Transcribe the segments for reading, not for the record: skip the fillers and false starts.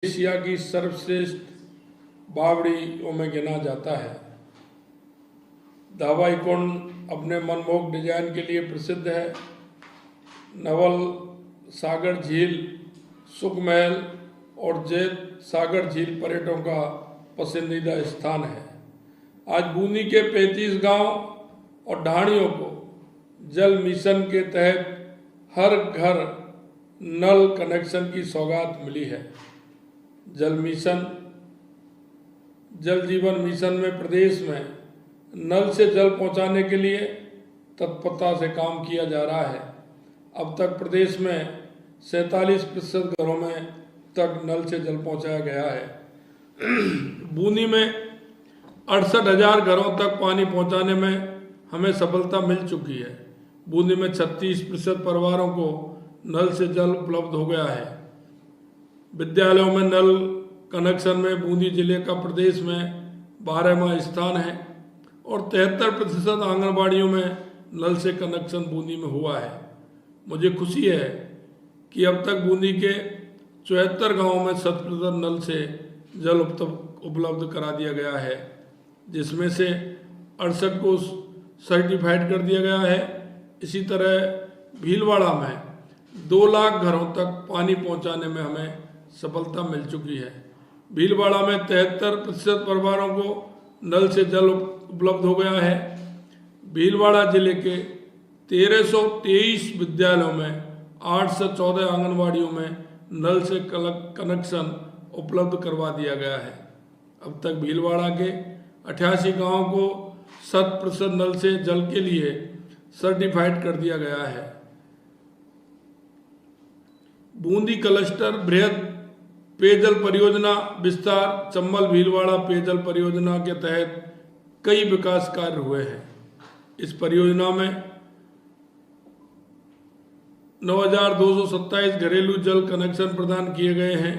Asia की सर्वश्रेष्ठ बावड़ियों में गिना जाता है। धावाई कुंड अपने मनमोहक डिजाइन के लिए प्रसिद्ध है। नवल सागर झील, सुख महल और जैत सागर झील पर्यटकों का पसंदीदा स्थान है। आज बूंदी के 35 गांव और ढाणियों को जल मिशन के तहत हर घर नल कनेक्शन की सौगात मिली है। जल मिशन, जल जीवन मिशन में प्रदेश में नल से जल पहुंचाने के लिए तत्परता से काम किया जा रहा है। अब तक प्रदेश में 47% घरों में तक नल से जल पहुंचाया गया है। बूंदी में 68,000 घरों तक पानी पहुंचाने में हमें सफलता मिल चुकी है। बूंदी में 36% परिवारों को नल से जल उपलब्ध हो गया है। विद्यालयों में नल कनेक्शन में बूंदी जिले का प्रदेश में 12वां स्थान है और 73% आंगनबाड़ियों में नल से कनेक्शन बूंदी में हुआ है। मुझे खुशी है कि अब तक बूंदी के 74 गांवों में 100% नल से जल उपलब्ध करा दिया गया है, जिसमें से 68 को सर्टिफाइड कर दिया गया है। इसी तरह भीलवाड़ा में 2 लाख घरों तक पानी पहुंचाने में हमें सफलता मिल चुकी है। भीलवाड़ा में 73% परिवारों को नल से जल उपलब्ध हो गया है। भीलवाड़ा जिले के 1323 विद्यालयों में 814 आंगनवाड़ियों में नल से कनेक्शन उपलब्ध करवा दिया गया है। अब तक भीलवाड़ा के 88 गांवों को 100% नल से जल के लिए सर्टिफाइड कर दिया गया है। बूंदी क्लस्टर बृहद पेयजल परियोजना विस्तार चंबल भीलवाड़ा पेयजल परियोजना के तहत कई विकास कार्य हुए हैं। इस परियोजना में 9,227 घरेलू जल कनेक्शन प्रदान किए गए हैं।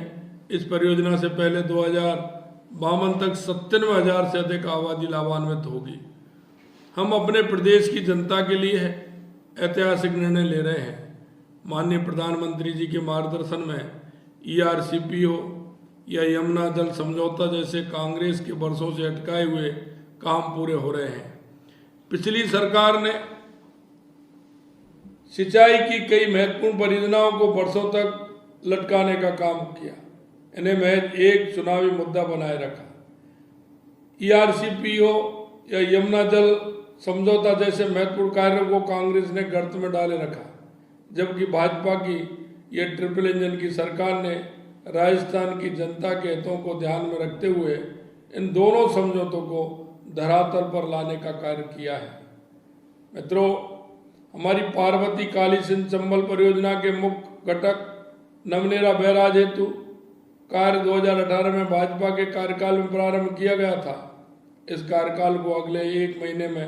इस परियोजना से पहले 2052 तक 97,000 से अधिक आबादी लाभान्वित होगी। हम अपने प्रदेश की जनता के लिए ऐतिहासिक निर्णय ले रहे हैं। माननीय प्रधानमंत्री जी के मार्गदर्शन में ERCP हो या यमुना जल समझौता जैसे कांग्रेस के वर्षों से अटकाए हुए काम पूरे हो रहे हैं। पिछली सरकार ने सिंचाई की कई महत्वपूर्ण परियोजनाओं को वर्षों तक लटकाने का काम किया। इन्हें महज एक चुनावी मुद्दा बनाए रखा। ERCP हो या यमुना जल समझौता जैसे महत्वपूर्ण कार्यों को कांग्रेस ने गर्त में डाले रखा, जबकि भाजपा की यह ट्रिपल इंजन की सरकार ने राजस्थान की जनता के हितों को ध्यान में रखते हुए इन दोनों समझौतों को धरातल पर लाने का कार्य किया है। मित्रों, हमारी पार्वती काली सिंध चंबल परियोजना के मुख्य घटक नवनेरा बैराज हेतु कार्य 2018 में भाजपा के कार्यकाल में प्रारंभ किया गया था। इस कार्यकाल को अगले 1 महीने में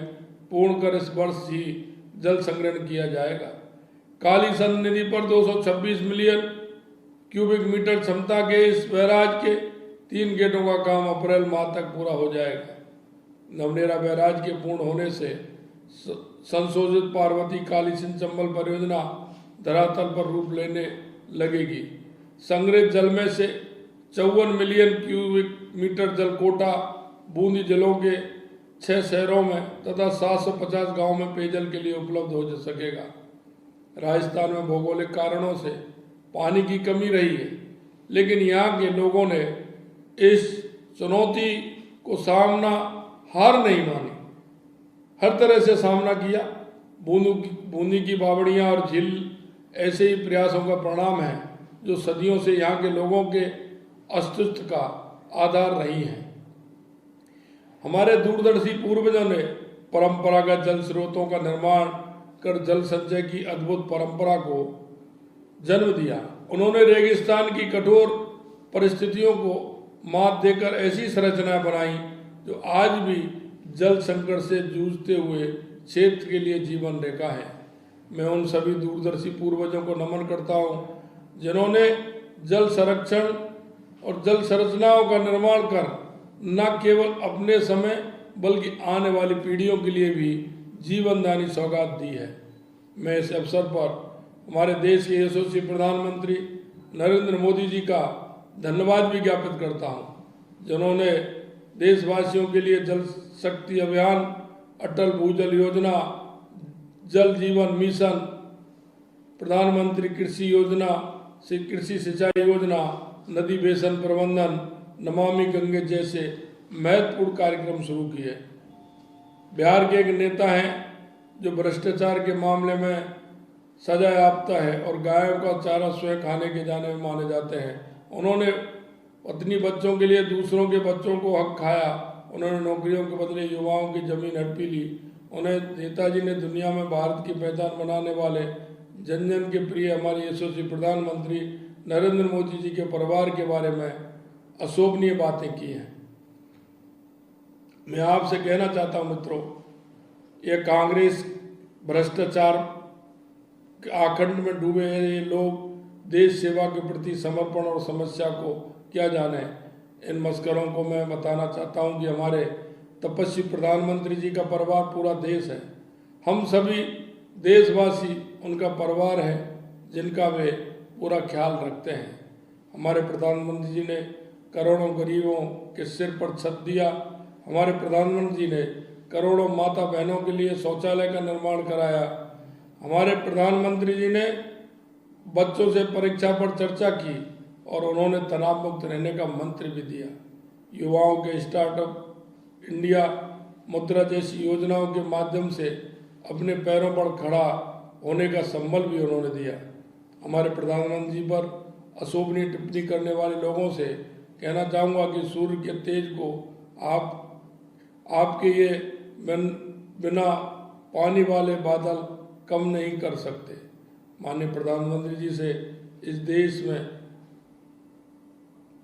पूर्ण कर इस वर्ष ही जल संग्रहण किया जाएगा। काली सिंध नदी पर 226 मिलियन क्यूबिक मीटर क्षमता के इस बैराज के 3 गेटों का काम अप्रैल माह तक पूरा हो जाएगा। नवनेरा बैराज के पूर्ण होने से संशोधित पार्वती काली सिंध चंबल परियोजना धरातल पर रूप लेने लगेगी। संग्रहित जल में से 54 मिलियन क्यूबिक मीटर जल कोटा बूंदी जिलों के 6 शहरों में तथा 750 गांवों में पेयजल के लिए उपलब्ध हो सकेगा। राजस्थान में भौगोलिक कारणों से पानी की कमी रही है, लेकिन यहाँ के लोगों ने इस चुनौती को सामना हार नहीं मानी, हर तरह से सामना किया। बूंदी की बावड़ियाँ और झील ऐसे ही प्रयासों का परिणाम है जो सदियों से यहाँ के लोगों के अस्तित्व का आधार रही हैं। हमारे दूरदर्शी पूर्वजों ने परंपरागत जल स्रोतों का निर्माण कर जल संचय की अद्भुत परंपरा को जन्म दिया। उन्होंने रेगिस्तान की कठोर परिस्थितियों को मात देकर ऐसी संरचनाएं बनाई जो आज भी जल संकट से जूझते हुए क्षेत्र के लिए जीवन रेखा है। मैं उन सभी दूरदर्शी पूर्वजों को नमन करता हूँ जिन्होंने जल संरक्षण और जल संरचनाओं का निर्माण कर न केवल अपने समय बल्कि आने वाली पीढ़ियों के लिए भी जीवनदायी सौगात दी है। मैं इस अवसर पर हमारे देश के यशस्वी प्रधानमंत्री नरेंद्र मोदी जी का धन्यवाद भी ज्ञापित करता हूँ जिन्होंने देशवासियों के लिए जल शक्ति अभियान, अटल भूजल योजना, जल जीवन मिशन, प्रधानमंत्री कृषि योजना, कृषि सिंचाई योजना, नदी बेसन प्रबंधन, नमामि गंगे जैसे महत्वपूर्ण कार्यक्रम शुरू किए। बिहार के एक नेता हैं जो भ्रष्टाचार के मामले में सजा याफ्ता है और गायों का चारा स्वयं खाने के जाने में माने जाते हैं। उन्होंने पत्नी बच्चों के लिए दूसरों के बच्चों को हक खाया। उन्होंने नौकरियों के बदले युवाओं की जमीन हड़पी ली। उन्हें नेताजी ने दुनिया में भारत की पहचान बनाने वाले जन जन के प्रिय हमारे यशस्वी प्रधानमंत्री नरेंद्र मोदी जी के परिवार के बारे में अशोभनीय बातें की हैं। मैं आपसे कहना चाहता हूं मित्रों, ये कांग्रेस भ्रष्टाचार आखंड में डूबे हैं ये लोग, देश सेवा के प्रति समर्पण और समस्या को क्या जाने। इन मस्करों को मैं बताना चाहता हूं कि हमारे तपस्वी प्रधानमंत्री जी का परिवार पूरा देश है। हम सभी देशवासी उनका परिवार है जिनका वे पूरा ख्याल रखते हैं। हमारे प्रधानमंत्री जी ने करोड़ों गरीबों के सिर पर छत दिया। हमारे प्रधानमंत्री जी ने करोड़ों माता बहनों के लिए शौचालय का निर्माण कराया। हमारे प्रधानमंत्री जी ने बच्चों से परीक्षा पर चर्चा की और उन्होंने तनाव मुक्त रहने का मंत्र भी दिया। युवाओं के स्टार्टअप इंडिया मुद्रा जैसी योजनाओं के माध्यम से अपने पैरों पर खड़ा होने का संबल भी उन्होंने दिया। हमारे प्रधानमंत्री जी पर अशोभनीय टिप्पणी करने वाले लोगों से कहना चाहूँगा कि सूर्य के तेज को आपके ये बिना पानी वाले बादल कम नहीं कर सकते। माननीय प्रधानमंत्री जी से इस देश में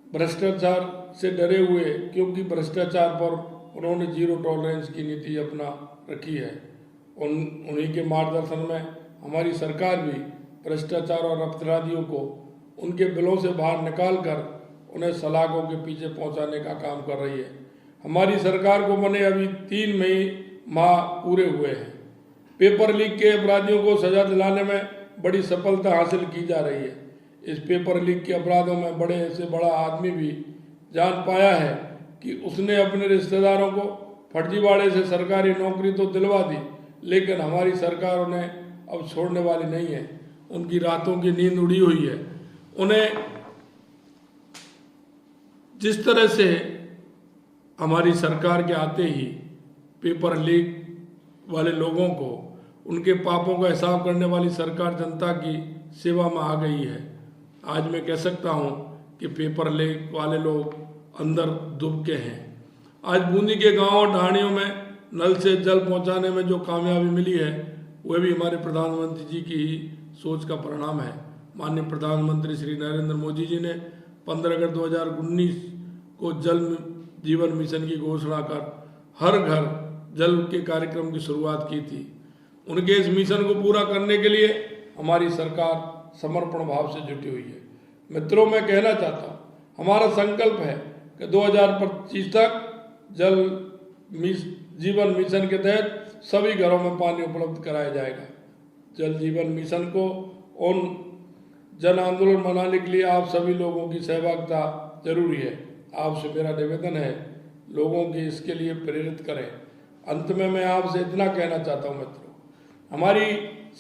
भ्रष्टाचार से डरे हुए, क्योंकि भ्रष्टाचार पर उन्होंने जीरो टॉलरेंस की नीति अपना रखी है। उन्हीं के मार्गदर्शन में हमारी सरकार भी भ्रष्टाचार और अपराधियों को उनके बिलों से बाहर निकालकर उन्हें सलाखों के पीछे पहुंचाने का काम कर रही है। हमारी सरकार को बने अभी 3 माह पूरे हुए हैं। पेपर लीक के अपराधियों को सजा दिलाने में बड़ी सफलता हासिल की जा रही है। इस पेपर लीक के अपराधों में बड़े से बड़ा आदमी भी जान पाया है कि उसने अपने रिश्तेदारों को फर्जीवाड़े से सरकारी नौकरी तो दिलवा दी, लेकिन हमारी सरकार उन्हें अब छोड़ने वाली नहीं है। उनकी रातों की नींद उड़ी हुई है। उन्हें जिस तरह से हमारी सरकार के आते ही पेपर लीक वाले लोगों को उनके पापों का हिसाब करने वाली सरकार जनता की सेवा में आ गई है। आज मैं कह सकता हूं कि पेपर लीक वाले लोग अंदर डूब के हैं। आज बूंदी के गांव और ढाणियों में नल से जल पहुंचाने में जो कामयाबी मिली है वह भी हमारे प्रधानमंत्री जी की ही सोच का परिणाम है। माननीय प्रधानमंत्री श्री नरेंद्र मोदी जी ने 15 अगस्त 2019 को जल जीवन मिशन की घोषणा कर हर घर जल के कार्यक्रम की शुरुआत की थी। उनके इस मिशन को पूरा करने के लिए हमारी सरकार समर्पण भाव से जुटी हुई है। मित्रों, मैं कहना चाहता हूँ, हमारा संकल्प है कि 2025 तक जल जीवन मिशन के तहत सभी घरों में पानी उपलब्ध कराया जाएगा। जल जीवन मिशन को उन जन आंदोलन बनाने के लिए आप सभी लोगों की सहभागिता जरूरी है। आपसे मेरा निवेदन है, लोगों की इसके लिए प्रेरित करें। अंत में मैं आपसे इतना कहना चाहता हूँ मित्रों, हमारी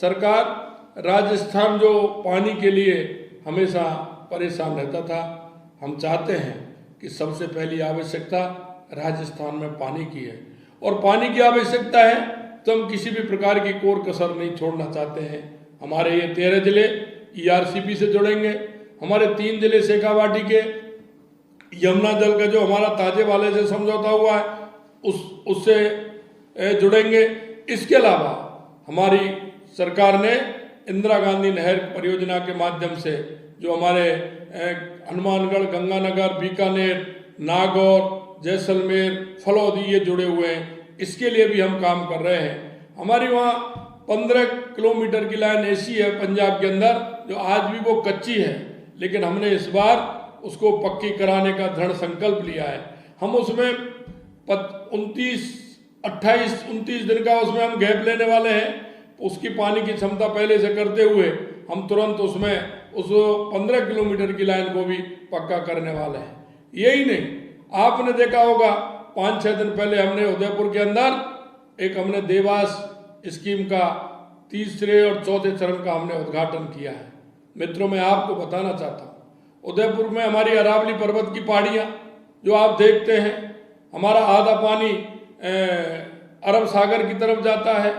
सरकार राजस्थान जो पानी के लिए हमेशा परेशान रहता था, हम चाहते हैं कि सबसे पहली आवश्यकता राजस्थान में पानी की है और पानी की आवश्यकता है तो हम किसी भी प्रकार की कोर कसर नहीं छोड़ना चाहते हैं। हमारे ये 13 जिले ERCP से जुड़ेंगे। हमारे 3 जिले शेखावाटी के यमुना जल का जो हमारा ताजे वाले से समझौता हुआ है उससे जुड़ेंगे। इसके अलावा हमारी सरकार ने इंदिरा गांधी नहर परियोजना के माध्यम से जो हमारे हनुमानगढ़, गंगानगर, बीकानेर, नागौर, जैसलमेर, फलौदी ये जुड़े हुए हैं, इसके लिए भी हम काम कर रहे हैं। हमारी वहाँ 15 किलोमीटर की लाइन ऐसी है पंजाब के अंदर जो आज भी वो कच्ची है, लेकिन हमने इस बार उसको पक्की कराने का दृढ़ संकल्प लिया है। हम उसमें 29 दिन का उसमें हम गैप लेने वाले हैं। उसकी पानी की क्षमता पहले से करते हुए हम तुरंत उसमें उस 15 किलोमीटर की लाइन को भी पक्का करने वाले हैं। यही नहीं, आपने देखा होगा 5-6 दिन पहले हमने उदयपुर के अंदर एक हमने देवास स्कीम का तीसरे और चौथे चरण का हमने उद्घाटन किया है। मित्रों, मैं आपको बताना चाहता हूँ, उदयपुर में हमारी अरावली पर्वत की पहाड़ियाँ जो आप देखते हैं, हमारा आधा पानी अरब सागर की तरफ जाता है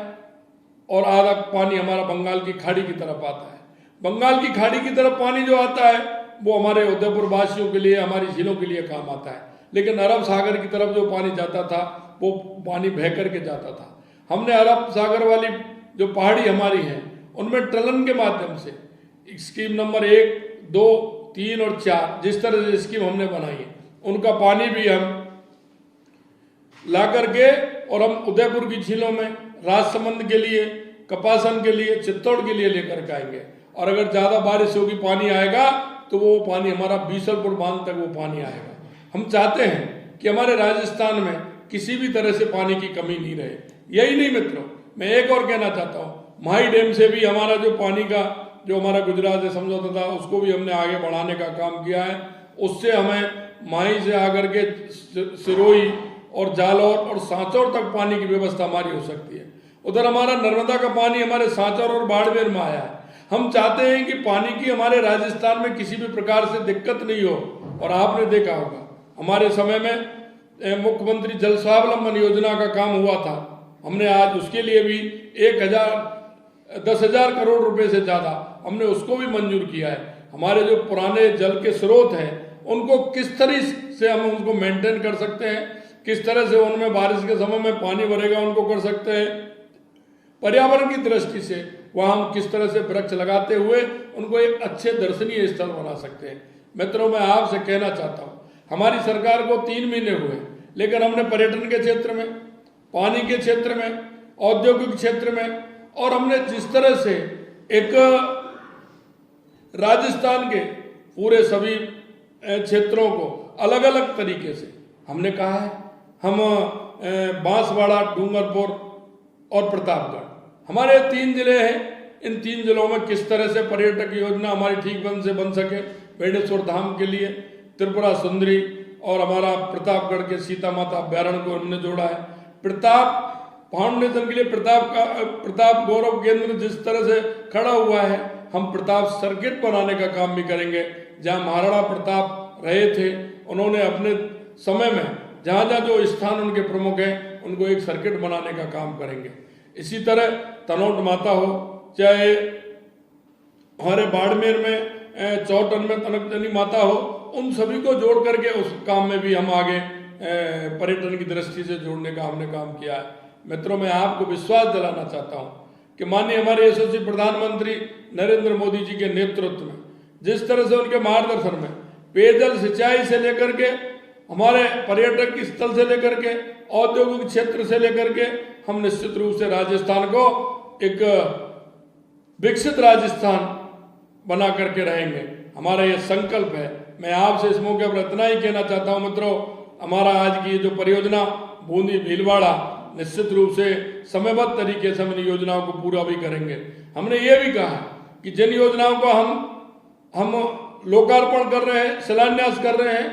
और आधा पानी हमारा बंगाल की खाड़ी की तरफ आता है। बंगाल की खाड़ी की तरफ पानी जो आता है वो हमारे उदयपुर वासियों के लिए, हमारी झीलों के लिए काम आता है, लेकिन अरब सागर की तरफ जो पानी जाता था वो पानी बह करके जाता था। हमने अरब सागर वाली जो पहाड़ी हमारी हैं उनमें टनल के माध्यम से स्कीम नंबर 1, 2, 3 और 4 जिस तरह से स्कीम हमने बनाई है, उनका पानी भी हम ला करके और हम उदयपुर की झीलों में राजसमंद के लिए, कपासन के लिए, चित्तौड़ के लिए लेकर के आएंगे। और अगर ज़्यादा बारिश होगी, पानी आएगा तो वो पानी हमारा बीसलपुर बांध तक वो पानी आएगा। हम चाहते हैं कि हमारे राजस्थान में किसी भी तरह से पानी की कमी नहीं रहे। यही नहीं मित्रों, मैं एक और कहना चाहता हूँ, माही डैम से भी हमारा जो पानी का जो हमारा गुजरात से समझौता था उसको भी हमने आगे बढ़ाने का काम किया है। उससे हमें माही से आकर के सिरोही और जालौर और सांचौर तक पानी की व्यवस्था हमारी हो सकती है। उधर हमारा नर्मदा का पानी हमारे सांचौर और बाड़मेर में आया है। हम चाहते हैं कि पानी की हमारे राजस्थान में किसी भी प्रकार से दिक्कत नहीं हो। और आपने देखा होगा हमारे समय में मुख्यमंत्री जल स्वावलंबन योजना का काम हुआ था, हमने आज उसके लिए भी 10,000 करोड़ रुपए से ज़्यादा हमने उसको भी मंजूर किया है। हमारे जो पुराने जल के स्रोत हैं उनको किस तरह से हम उनको मेंटेन कर सकते हैं, किस तरह से उनमें बारिश के समय में पानी भरेगा उनको कर सकते हैं। पर्यावरण की दृष्टि से वहाँ हम किस तरह से वृक्ष लगाते हुए उनको एक अच्छे दर्शनीय स्थल बना सकते हैं। मित्रों, मैं आपसे कहना चाहता हूँ, हमारी सरकार को 3 महीने हुए, लेकिन हमने पर्यटन के क्षेत्र में, पानी के क्षेत्र में, औद्योगिक क्षेत्र में और हमने जिस तरह से एक राजस्थान के पूरे सभी क्षेत्रों को अलग अलग तरीके से हमने कहा है, हम बांसवाड़ा, डूंगरपुर और प्रतापगढ़ हमारे 3 जिले हैं। इन 3 जिलों में किस तरह से पर्यटक योजना हमारी ठीक से बन सके, बेणेश्वर धाम के लिए, त्रिपुरा सुंदरी और हमारा प्रतापगढ़ के सीता माता अभ्यारण्य को हमने जोड़ा है। प्रताप फाउंडेशन के लिए प्रताप गौरव केंद्र जिस तरह से खड़ा हुआ है, हम प्रताप सर्किट बनाने का काम भी करेंगे। जहाँ महाराणा प्रताप रहे थे, उन्होंने अपने समय में जहाँ जहाँ जो स्थान उनके प्रमुख हैं उनको एक सर्किट बनाने का काम करेंगे। इसी तरह तनोट माता हो, चाहे हमारे बाड़मेर में चौटन में तनकजनी माता हो, उन सभी को जोड़ करके उस काम में भी हम आगे पर्यटन की दृष्टि से जोड़ने का हमने काम किया है। मित्रों, मैं आपको विश्वास दिलाना चाहता हूँ कि माननीय हमारे यशस्वी प्रधानमंत्री नरेंद्र मोदी जी के नेतृत्व में जिस तरह से उनके मार्गदर्शन में पेयजल सिंचाई से लेकर के हमारे पर्यटक स्थल से लेकर के औद्योगिक क्षेत्र से लेकर के हम निश्चित रूप से राजस्थान को एक विकसित राजस्थान बना करके रहेंगे। हमारा ये संकल्प है। मैं आपसे इस मौके पर इतना ही कहना चाहता हूँ मित्रों, हमारा आज की जो परियोजना बूंदी भीलवाड़ा निश्चित रूप से समयबद्ध तरीके से हम इन योजनाओं को पूरा भी करेंगे। हमने ये भी कहा कि जिन योजनाओं को हम लोकार्पण कर रहे हैं, शिलान्यास कर रहे हैं,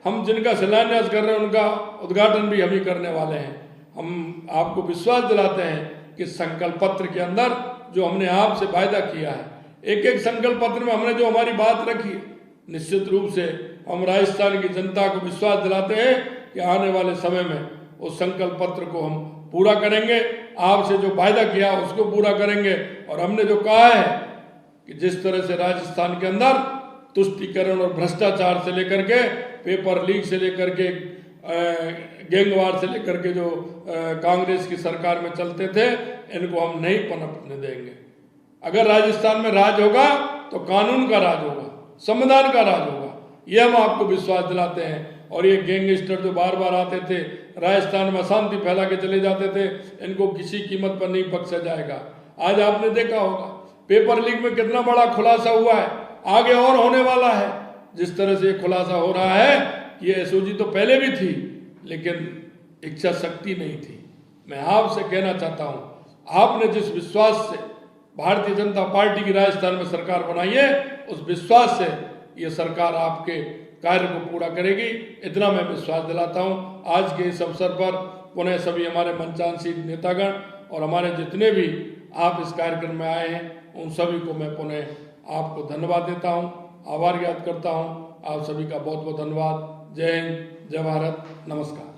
हम जिनका शिलान्यास कर रहे हैं उनका उद्घाटन भी हम ही करने वाले हैं। हम आपको विश्वास दिलाते हैं कि संकल्प पत्र के अंदर जो हमने आपसे वायदा किया है, एक एक संकल्प पत्र में हमने जो हमारी बात रखी, निश्चित रूप से हम राजस्थान की जनता को विश्वास दिलाते हैं कि आने वाले समय में उस संकल्प पत्र को हम पूरा करेंगे। आपसे जो वायदा किया उसको पूरा करेंगे। और हमने जो कहा है कि जिस तरह से राजस्थान के अंदर तुष्टीकरण और भ्रष्टाचार से लेकर के पेपर लीक से लेकर के गैंगवार से लेकर के जो कांग्रेस की सरकार में चलते थे, इनको हम नहीं पनपने देंगे। अगर राजस्थान में राज होगा तो कानून का राज होगा, संविधान का राज होगा, ये हम आपको विश्वास दिलाते हैं। और ये गैंगस्टर जो बार बार आते थे राजस्थान में अशांति फैला के चले जाते थे, इनको किसी कीमत पर नहीं बख्शा जाएगा। आज आपने देखा होगा पेपर लीक में कितना बड़ा खुलासा हुआ है, आगे और होने वाला है। जिस तरह से खुलासा हो रहा है कि ये एसओजी तो पहले भी थी, लेकिन इच्छा शक्ति नहीं थी। मैं आपसे कहना चाहता हूँ, आपने जिस विश्वास से भारतीय जनता पार्टी की राजस्थान में सरकार बनाई है, उस विश्वास से ये सरकार आपके कार्य को पूरा करेगी, इतना मैं विश्वास दिलाता हूं। आज के इस अवसर पर पुनः सभी हमारे मंचांसी नेतागण और हमारे जितने भी आप इस कार्यक्रम में आए हैं, उन सभी को मैं पुनः आपको धन्यवाद देता हूं, आभार ज्ञात करता हूं। आप सभी का बहुत बहुत धन्यवाद। जय हिंद, जय भारत, नमस्कार।